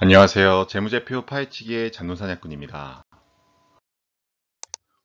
안녕하세요. 재무제표 파헤치기의 잔노사냥꾼입니다.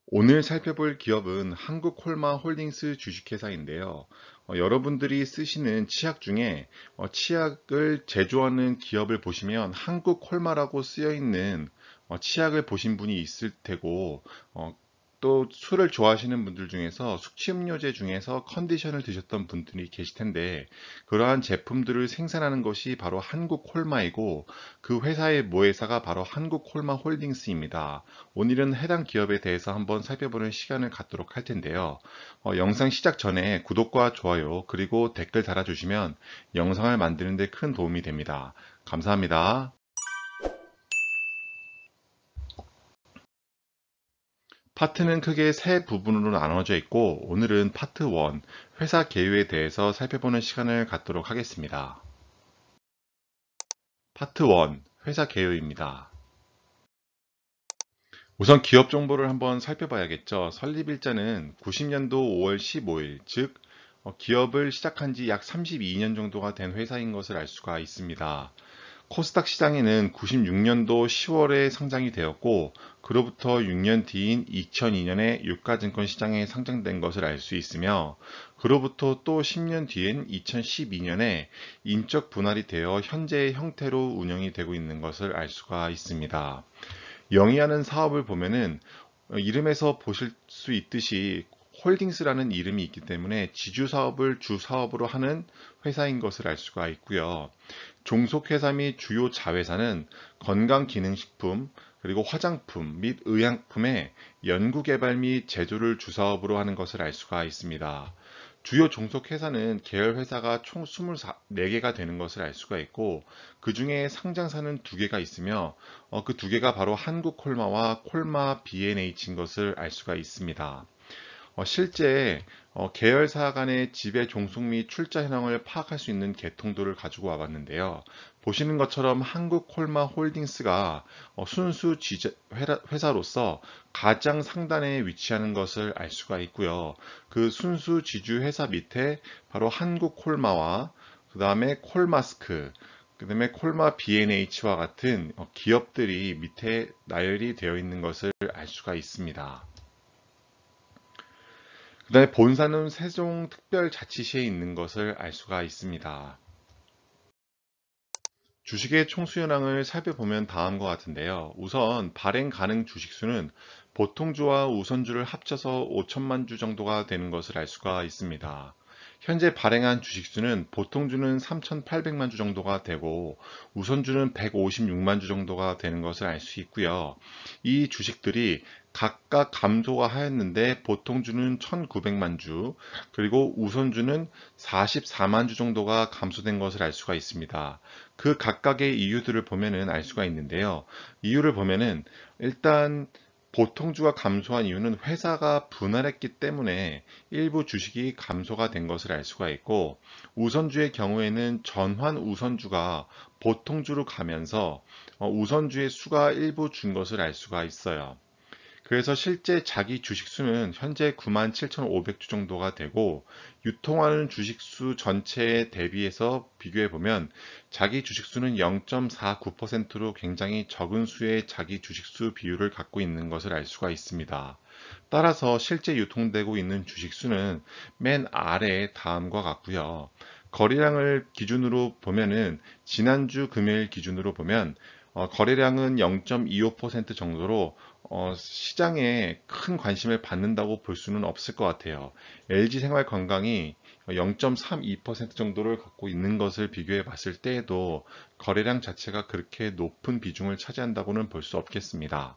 오늘 살펴볼 기업은 한국콜마홀딩스 주식회사인데요. 여러분들이 쓰시는 치약 중에 치약을 제조하는 기업을 보시면 한국콜마라고 쓰여 있는 치약을 보신 분이 있을 테고, 또 술을 좋아하시는 분들 중에서 숙취음료제 중에서 컨디션을 드셨던 분들이 계실 텐데, 그러한 제품들을 생산하는 것이 바로 한국콜마이고, 그 회사의 모회사가 바로 한국콜마홀딩스입니다. 오늘은 해당 기업에 대해서 한번 살펴보는 시간을 갖도록 할 텐데요. 영상 시작 전에 구독과 좋아요 그리고 댓글 달아주시면 영상을 만드는 데 큰 도움이 됩니다. 감사합니다. 파트는 크게 세 부분으로 나눠져 있고, 오늘은 파트 1, 회사 개요에 대해서 살펴보는 시간을 갖도록 하겠습니다. 파트 1, 회사 개요입니다. 우선 기업 정보를 한번 살펴봐야겠죠. 설립일자는 90년도 5월 15일, 즉 기업을 시작한 지 약 32년 정도가 된 회사인 것을 알 수가 있습니다. 코스닥 시장에는 96년도 10월에 상장이 되었고, 그로부터 6년 뒤인 2002년에 유가증권 시장에 상장된 것을 알 수 있으며, 그로부터 또 10년 뒤인 2012년에 인적 분할이 되어 현재의 형태로 운영이 되고 있는 것을 알 수가 있습니다. 영위하는 사업을 보면은 이름에서 보실 수 있듯이 홀딩스라는 이름이 있기 때문에 지주 사업을 주 사업으로 하는 회사인 것을 알 수가 있고요. 종속회사 및 주요 자회사는 건강기능식품, 그리고 화장품 및 의약품의 연구개발 및 제조를 주사업으로 하는 것을 알 수가 있습니다. 주요 종속회사는 계열회사가 총 24개가 되는 것을 알 수가 있고, 그 중에 상장사는 2개가 있으며, 그 2개가 바로 한국콜마와 콜마 B&H인 것을 알 수가 있습니다. 실제 계열사 간의 지배 종속 및 출자 현황을 파악할 수 있는 계통도를 가지고 와봤는데요. 보시는 것처럼 한국콜마홀딩스가 순수 회사로서 가장 상단에 위치하는 것을 알 수가 있고요. 그 순수 지주 회사 밑에 바로 한국콜마와 그 다음에 콜마스크, 그 다음에 콜마 B&H와 같은 기업들이 밑에 나열이 되어 있는 것을 알 수가 있습니다. 그 다음에 본사는 세종특별자치시에 있는 것을 알 수가 있습니다. 주식의 총수현황을 살펴보면 다음과 같은데요. 우선 발행 가능 주식수는 보통주와 우선주를 합쳐서 5천만 주 정도가 되는 것을 알 수가 있습니다. 현재 발행한 주식수는 보통주는 3,800만 주 정도가 되고 우선주는 156만 주 정도가 되는 것을 알 수 있고요. 이 주식들이 각각 감소가 하였는데 보통주는 1,900만 주, 그리고 우선주는 44만 주 정도가 감소된 것을 알 수가 있습니다. 그 각각의 이유들을 보면은 알 수가 있는데요. 이유를 보면은 일단 보통주가 감소한 이유는 회사가 분할했기 때문에 일부 주식이 감소가 된 것을 알 수가 있고, 우선주의 경우에는 전환 우선주가 보통주로 가면서 우선주의 수가 일부 준 것을 알 수가 있어요. 그래서 실제 자기 주식수는 현재 97,500주 정도가 되고, 유통하는 주식수 전체에 대비해서 비교해 보면 자기 주식수는 0.49%로 굉장히 적은 수의 자기 주식수 비율을 갖고 있는 것을 알 수가 있습니다. 따라서 실제 유통되고 있는 주식수는 맨 아래 다음과 같고요. 거래량을 기준으로 보면은 지난주 금요일 기준으로 보면 거래량은 0.25% 정도로 시장에 큰 관심을 받는다고 볼 수는 없을 것 같아요. LG생활건강이 0.32% 정도를 갖고 있는 것을 비교해 봤을 때에도 거래량 자체가 그렇게 높은 비중을 차지한다고는 볼 수 없겠습니다.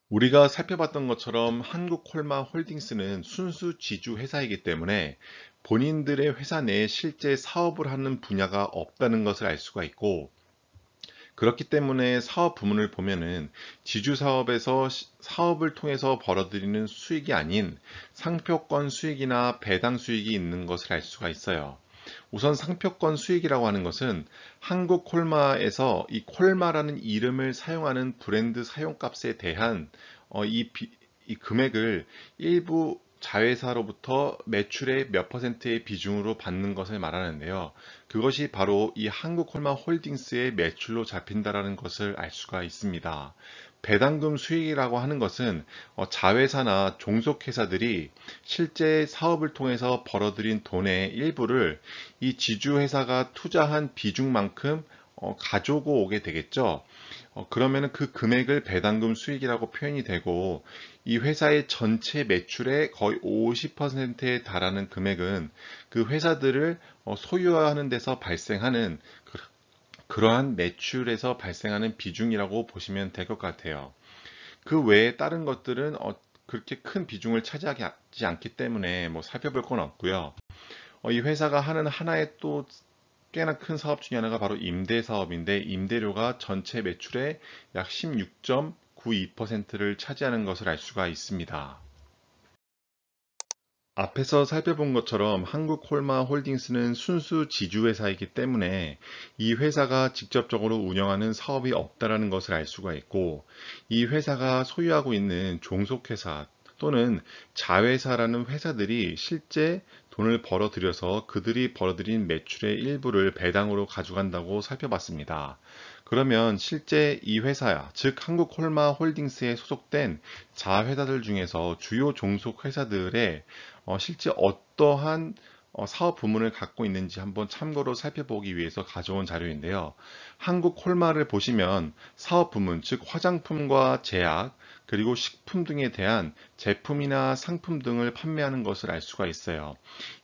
우리가 살펴봤던 것처럼 한국콜마홀딩스는 순수 지주 회사이기 때문에 본인들의 회사 내에 실제 사업을 하는 분야가 없다는 것을 알 수가 있고, 그렇기 때문에 사업 부문을 보면은 지주 사업에서 사업을 통해서 벌어들이는 수익이 아닌 상표권 수익이나 배당 수익이 있는 것을 알 수가 있어요. 우선 상표권 수익이라고 하는 것은 한국 콜마에서 이 콜마라는 이름을 사용하는 브랜드 사용값에 대한 이 금액을 일부 자회사로부터 매출의 몇 퍼센트의 비중으로 받는 것을 말하는데요. 그것이 바로 이 한국콜마홀딩스의 매출로 잡힌다라는 것을 알 수가 있습니다. 배당금 수익이라고 하는 것은 자회사나 종속회사들이 실제 사업을 통해서 벌어들인 돈의 일부를 이 지주회사가 투자한 비중만큼 가지고 오게 되겠죠. 그러면은 그 금액을 배당금 수익이라고 표현이 되고, 이 회사의 전체 매출의 거의 50%에 달하는 금액은 그 회사들을 소유하는 데서 발생하는 그러한 매출에서 발생하는 비중이라고 보시면 될 것 같아요. 그 외에 다른 것들은 그렇게 큰 비중을 차지하지 않기 때문에 뭐 살펴볼 건 없고요. 이 회사가 하는 하나의 또 꽤나 큰 사업 중에 하나가 바로 임대 사업인데, 임대료가 전체 매출의 약 16.92%를 차지하는 것을 알 수가 있습니다. 앞에서 살펴본 것처럼 한국콜마홀딩스는 순수 지주회사이기 때문에 이 회사가 직접적으로 운영하는 사업이 없다라는 것을 알 수가 있고, 이 회사가 소유하고 있는 종속회사 또는 자회사라는 회사들이 실제 돈을 벌어들여서 그들이 벌어들인 매출의 일부를 배당으로 가져간다고 살펴봤습니다. 그러면 실제 이 회사, 즉 한국콜마홀딩스에 소속된 자회사들 중에서 주요 종속 회사들의 실제 어떠한 사업 부문을 갖고 있는지 한번 참고로 살펴보기 위해서 가져온 자료인데요. 한국 콜마를 보시면 사업 부문, 즉 화장품과 제약, 그리고 식품 등에 대한 제품이나 상품 등을 판매하는 것을 알 수가 있어요.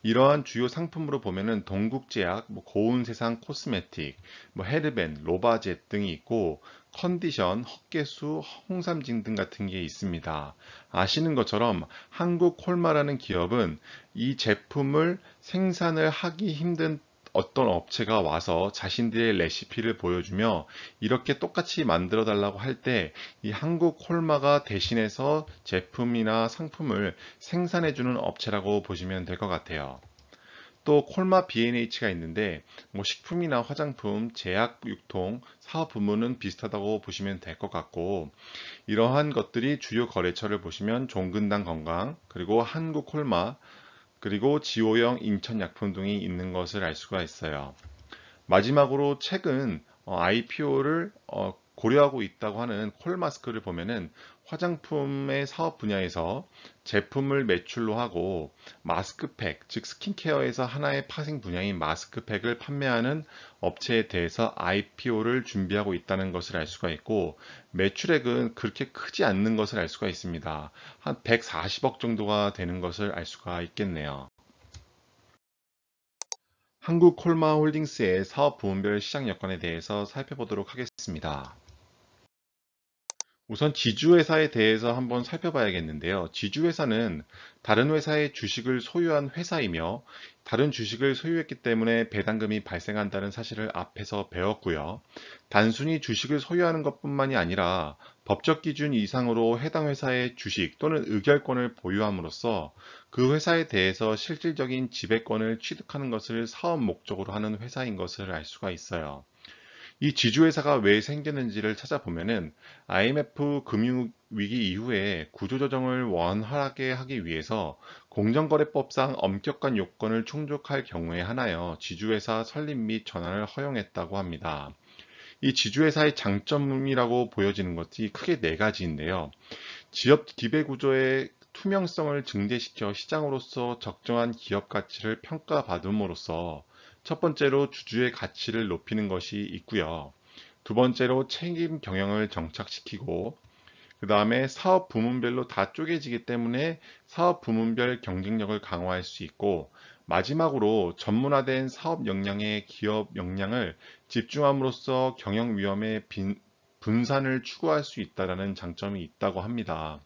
이러한 주요 상품으로 보면은 동국제약, 고운세상 코스메틱, 헤르벤, 로바젯 등이 있고, 컨디션, 헛개수, 홍삼진 등 같은 게 있습니다. 아시는 것처럼 한국 콜마라는 기업은 이 제품을 생산을 하기 힘든 어떤 업체가 와서 자신들의 레시피를 보여주며 이렇게 똑같이 만들어 달라고 할 때 이 한국 콜마가 대신해서 제품이나 상품을 생산해 주는 업체라고 보시면 될 것 같아요. 또 콜마 B&H가 있는데 식품이나 화장품, 제약, 유통, 사업 부문은 비슷하다고 보시면 될 것 같고, 이러한 것들이 주요 거래처를 보시면 종근당 건강, 그리고 한국 콜마, 그리고 지오영 인천약품 등이 있는 것을 알 수가 있어요. 마지막으로 최근 IPO를 고려하고 있다고 하는 콜마스크를 보면은 화장품의 사업 분야에서 제품을 매출로 하고 마스크팩, 즉 스킨케어에서 하나의 파생 분야인 마스크팩을 판매하는 업체에 대해서 IPO를 준비하고 있다는 것을 알 수가 있고, 매출액은 그렇게 크지 않는 것을 알 수가 있습니다. 한 140억 정도가 되는 것을 알 수가 있겠네요. 한국콜마홀딩스의 사업 부문별 시장 여건에 대해서 살펴보도록 하겠습니다. 우선 지주회사에 대해서 한번 살펴봐야겠는데요. 지주회사는 다른 회사의 주식을 소유한 회사이며, 다른 주식을 소유했기 때문에 배당금이 발생한다는 사실을 앞에서 배웠고요. 단순히 주식을 소유하는 것뿐만이 아니라 법적 기준 이상으로 해당 회사의 주식 또는 의결권을 보유함으로써 그 회사에 대해서 실질적인 지배권을 취득하는 것을 사업 목적으로 하는 회사인 것을 알 수가 있어요. 이 지주회사가 왜 생겼는지를 찾아보면은 IMF 금융위기 이후에 구조조정을 원활하게 하기 위해서 공정거래법상 엄격한 요건을 충족할 경우에 한하여 지주회사 설립 및 전환을 허용했다고 합니다. 이 지주회사의 장점이라고 보여지는 것이 크게 네 가지인데요. 지역 기배 구조의 투명성을 증대시켜 시장으로서 적정한 기업 가치를 평가받음으로써 첫 번째로 주주의 가치를 높이는 것이 있고요. 두 번째로 책임 경영을 정착시키고, 그 다음에 사업 부문별로 다 쪼개지기 때문에 사업 부문별 경쟁력을 강화할 수 있고, 마지막으로 전문화된 사업 역량의 기업 역량을 집중함으로써 경영 위험의 분산을 추구할 수 있다는 장점이 있다고 합니다.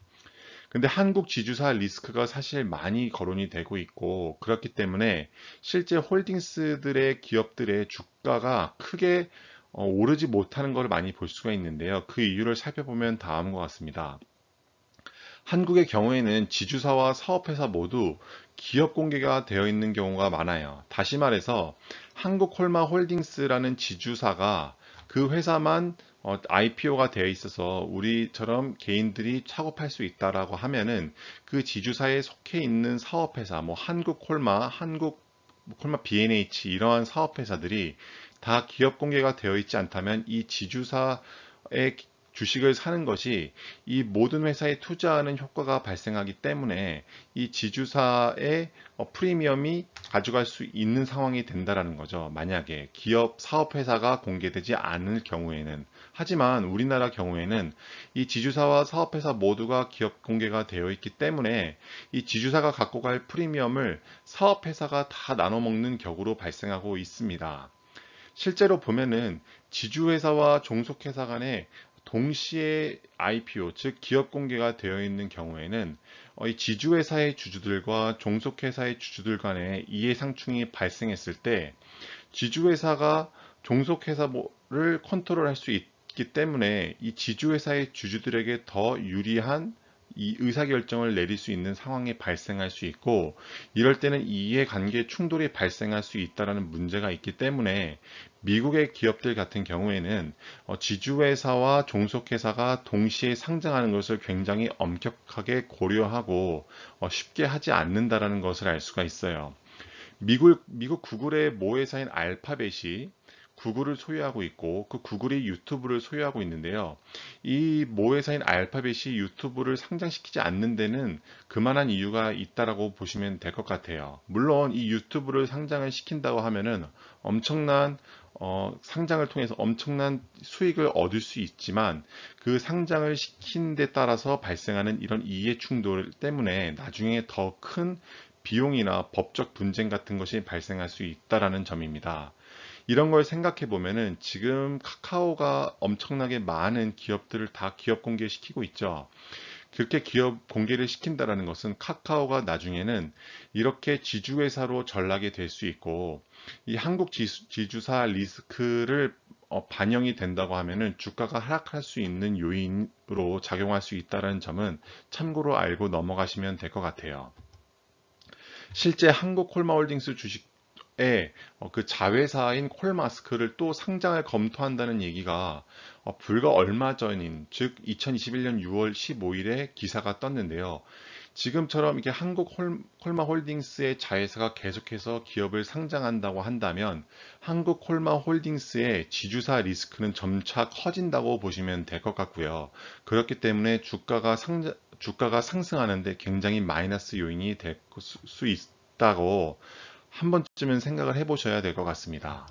근데 한국 지주사 리스크가 사실 많이 거론이 되고 있고, 그렇기 때문에 실제 홀딩스들의 기업들의 주가가 크게 오르지 못하는 것을 많이 볼 수가 있는데요. 그 이유를 살펴보면 다음과 같습니다. 한국의 경우에는 지주사와 사업회사 모두 기업 공개가 되어 있는 경우가 많아요. 다시 말해서 한국콜마홀딩스라는 지주사가 그 회사만 IPO가 되어 있어서 우리처럼 개인들이 차고 팔 수 있다라고 하면은 그 지주사에 속해 있는 사업회사, 뭐 한국콜마, 콜마 B&H 이러한 사업회사들이 다 기업 공개가 되어 있지 않다면 이 지주사의 주식을 사는 것이 이 모든 회사에 투자하는 효과가 발생하기 때문에 이 지주사의 프리미엄이 가져갈 수 있는 상황이 된다라는 거죠. 만약에 기업 사업회사가 공개되지 않을 경우에는. 하지만 우리나라 경우에는 이 지주사와 사업회사 모두가 기업 공개가 되어 있기 때문에 이 지주사가 갖고 갈 프리미엄을 사업회사가 다 나눠 먹는 격으로 발생하고 있습니다. 실제로 보면은 지주회사와 종속회사 간에 동시에 IPO, 즉 기업 공개가 되어 있는 경우에는 이 지주회사의 주주들과 종속회사의 주주들 간에 이해상충이 발생했을 때 지주회사가 종속회사를 컨트롤할 수 있기 때문에 이 지주회사의 주주들에게 더 유리한 이 의사결정을 내릴 수 있는 상황이 발생할 수 있고, 이럴 때는 이해관계 충돌이 발생할 수 있다는 문제가 있기 때문에 미국의 기업들 같은 경우에는 지주회사와 종속회사가 동시에 상장하는 것을 굉장히 엄격하게 고려하고 쉽게 하지 않는다라는 것을 알 수가 있어요. 미국 구글의 모회사인 알파벳이 구글을 소유하고 있고 그 구글이 유튜브를 소유하고 있는데요. 이 모회사인 알파벳이 유튜브를 상장시키지 않는 데는 그만한 이유가 있다라고 보시면 될 것 같아요. 물론 이 유튜브를 상장을 시킨다고 하면은 엄청난 상장을 통해서 엄청난 수익을 얻을 수 있지만 그 상장을 시킨 데 따라서 발생하는 이런 이해 충돌 때문에 나중에 더 큰 비용이나 법적 분쟁 같은 것이 발생할 수 있다라는 점입니다. 이런 걸 생각해 보면은 지금 카카오가 엄청나게 많은 기업들을 다 기업 공개시키고 있죠. 그렇게 기업 공개를 시킨다라는 것은 카카오가 나중에는 이렇게 지주회사로 전락이 될 수 있고 이 한국 지주사 리스크를 반영이 된다고 하면은 주가가 하락할 수 있는 요인으로 작용할 수 있다는 점은 참고로 알고 넘어가시면 될 것 같아요. 실제 한국콜마홀딩스 주식에 그 자회사인 콜마스크를 또 상장을 검토한다는 얘기가 불과 얼마 전인 즉 2021년 6월 15일에 기사가 떴는데요. 지금처럼 이게 한국콜마홀딩스의 자회사가 계속해서 기업을 상장한다고 한다면 한국콜마홀딩스의 지주사 리스크는 점차 커진다고 보시면 될 것 같고요. 그렇기 때문에 주가가 상승하는데 굉장히 마이너스 요인이 될 수 있다고 한 번쯤은 생각을 해보셔야 될 것 같습니다.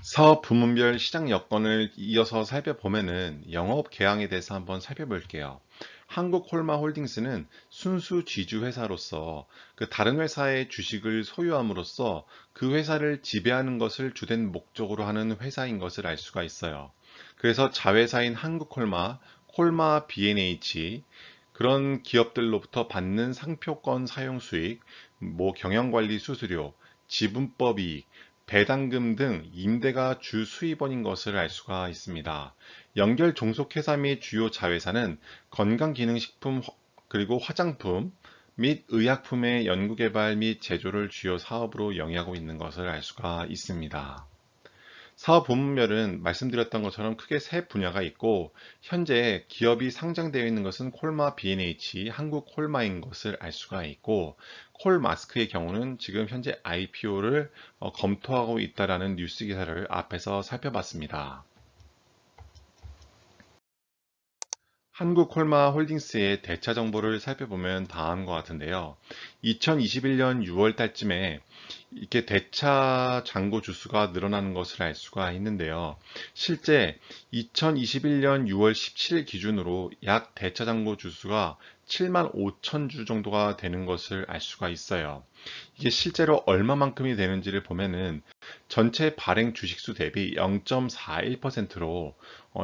사업 부문별 시장 여건을 이어서 살펴보면은 영업 계양에 대해서 한번 살펴볼게요. 한국콜마홀딩스는 순수 지주 회사로서 그 다른 회사의 주식을 소유함으로써 그 회사를 지배하는 것을 주된 목적으로 하는 회사인 것을 알 수가 있어요. 그래서 자회사인 한국콜마, 콜마 B&H 그런 기업들로부터 받는 상표권 사용 수익, 뭐 경영관리 수수료, 지분법 이익, 배당금 등 임대가 주 수입원인 것을 알 수가 있습니다. 연결 종속회사 및 주요 자회사는 건강기능식품 그리고 화장품 및 의약품의 연구개발 및 제조를 주요 사업으로 영위하고 있는 것을 알 수가 있습니다. 사업 부문별은 말씀드렸던 것처럼 크게 세 분야가 있고 현재 기업이 상장되어 있는 것은 콜마 B&H, 한국 콜마인 것을 알 수가 있고 콜마스크의 경우는 지금 현재 IPO를 검토하고 있다라는 뉴스 기사를 앞에서 살펴봤습니다. 한국콜마홀딩스의 대차 정보를 살펴보면 다음과 같은데요. 2021년 6월 달쯤에 이렇게 대차 잔고 주수가 늘어나는 것을 알 수가 있는데요. 실제 2021년 6월 17일 기준으로 약 대차 잔고 주수가 7만 5천 주 정도가 되는 것을 알 수가 있어요. 이게 실제로 얼마만큼이 되는지를 보면은 전체 발행 주식수 대비 0.41%로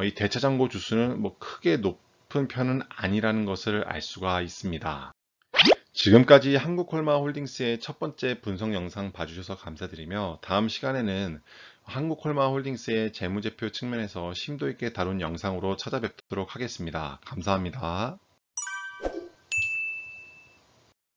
이 대차 잔고 주수는 뭐 크게 높은 편은 아니라는 것을 알 수가 있습니다. 지금까지 한국콜마홀딩스의 첫 번째 분석 영상 봐주셔서 감사드리며 다음 시간에는 한국콜마홀딩스의 재무제표 측면에서 심도 있게 다룬 영상으로 찾아뵙도록 하겠습니다. 감사합니다.